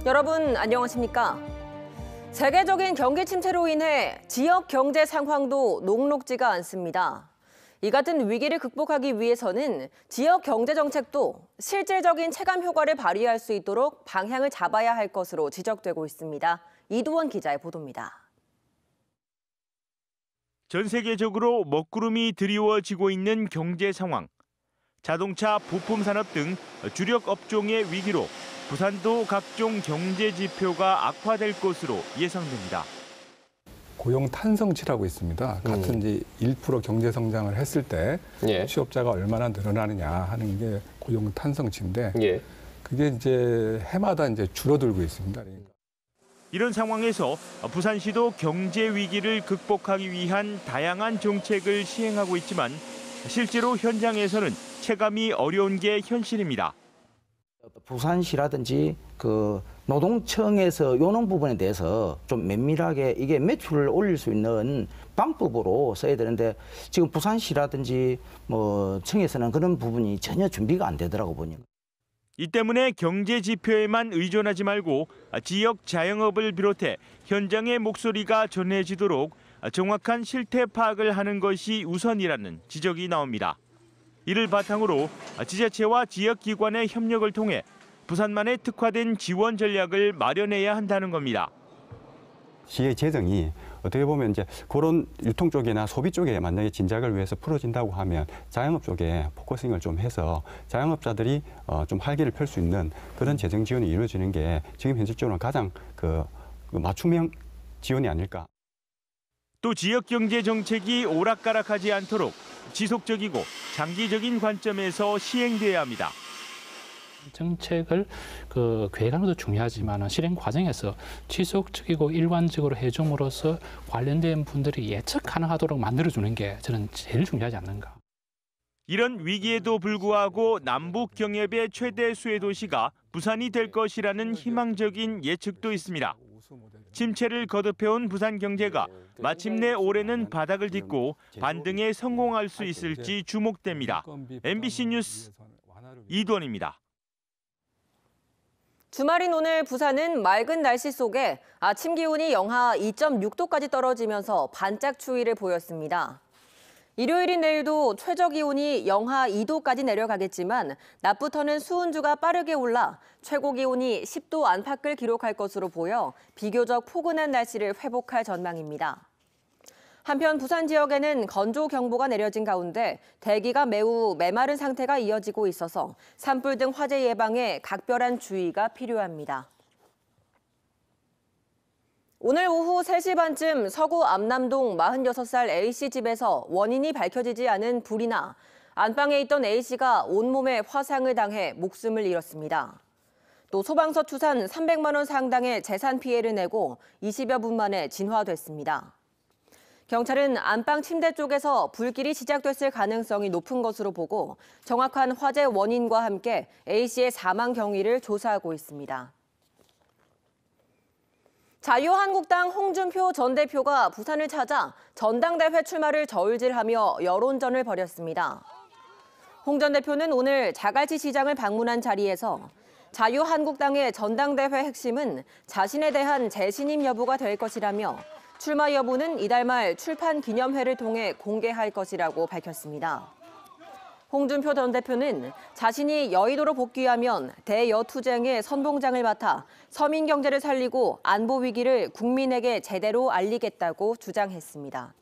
여러분 안녕하십니까? 세계적인 경기 침체로 인해 지역 경제 상황도 녹록지가 않습니다. 이 같은 위기를 극복하기 위해서는 지역 경제 정책도 실질적인 체감 효과를 발휘할 수 있도록 방향을 잡아야 할 것으로 지적되고 있습니다. 이두원 기자의 보도입니다. 전 세계적으로 먹구름이 드리워지고 있는 경제 상황. 자동차, 부품 산업 등 주력 업종의 위기로 부산도 각종 경제 지표가 악화될 것으로 예상됩니다. 고용 탄성치라고 있습니다. 같은 이제 1% 경제 성장을 했을 때 취업자가 얼마나 늘어나느냐 하는 게 고용 탄성치인데 그게 이제 해마다 이제 줄어들고 있습니다. 이런 상황에서 부산시도 경제 위기를 극복하기 위한 다양한 정책을 시행하고 있지만 실제로 현장에서는 체감이 어려운 게 현실입니다. 부산시라든지 노동청에서 이런 부분에 대해서 좀 면밀하게 이게 매출을 올릴 수 있는 방법으로 써야 되는데 지금 부산시라든지 청에서는 그런 부분이 전혀 준비가 안 되더라고 보니까. 이 때문에 경제 지표에만 의존하지 말고 지역 자영업을 비롯해 현장의 목소리가 전해지도록 정확한 실태 파악을 하는 것이 우선이라는 지적이 나옵니다. 이를 바탕으로 지자체와 지역기관의 협력을 통해 부산만의 특화된 지원 전략을 마련해야 한다는 겁니다. 시의 재정이 어떻게 보면 이제 그런 유통 쪽이나 소비 쪽에 만약에 진작을 위해서 풀어진다고 하면 자영업 쪽에 포커싱을 좀 해서 자영업자들이 좀 활기를 펼 수 있는 그런 재정 지원이 이루어지는 게 지금 현실적으로 가장 맞춤형 지원이 아닐까. 또 지역 경제 정책이 오락가락하지 않도록 지속적이고 장기적인 관점에서 시행돼야 합니다. 정책을 계획하는 것도 중요하지만 실행 과정에서 지속적이고 일관적으로 해줌으로써 관련된 분들이 예측 가능하도록 만들어주는 게 저는 제일 중요하지 않는가. 이런 위기에도 불구하고 남북 경협의 최대 수혜 도시가 부산이 될 것이라는 희망적인 예측도 있습니다. 침체를 거듭해온 부산 경제가 마침내 올해는 바닥을 딛고 반등에 성공할 수 있을지 주목됩니다. MBC 뉴스 이두원입니다. 주말인 오늘 부산은 맑은 날씨 속에 아침 기온이 영하 2.6도까지 떨어지면서 반짝 추위를 보였습니다. 일요일인 내일도 최저 기온이 영하 2도까지 내려가겠지만 낮부터는 수온주가 빠르게 올라 최고 기온이 10도 안팎을 기록할 것으로 보여 비교적 포근한 날씨를 회복할 전망입니다. 한편 부산 지역에는 건조경보가 내려진 가운데 대기가 매우 메마른 상태가 이어지고 있어서 산불 등 화재 예방에 각별한 주의가 필요합니다. 오늘 오후 3시 반쯤 서구 암남동 46살 A씨 집에서 원인이 밝혀지지 않은 불이 나 안방에 있던 A씨가 온몸에 화상을 당해 목숨을 잃었습니다. 또 소방서 추산 300만 원 상당의 재산 피해를 내고 20여 분 만에 진화됐습니다. 경찰은 안방 침대 쪽에서 불길이 시작됐을 가능성이 높은 것으로 보고 정확한 화재 원인과 함께 A씨의 사망 경위를 조사하고 있습니다. 자유한국당 홍준표 전 대표가 부산을 찾아 전당대회 출마를 저울질하며 여론전을 벌였습니다. 홍 전 대표는 오늘 자갈치 시장을 방문한 자리에서 자유한국당의 전당대회 핵심은 자신에 대한 재신임 여부가 될 것이라며 출마 여부는 이달 말 출판 기념회를 통해 공개할 것이라고 밝혔습니다. 홍준표 전 대표는 자신이 여의도로 복귀하면 대여투쟁의 선봉장을 맡아 서민 경제를 살리고 안보 위기를 국민에게 제대로 알리겠다고 주장했습니다.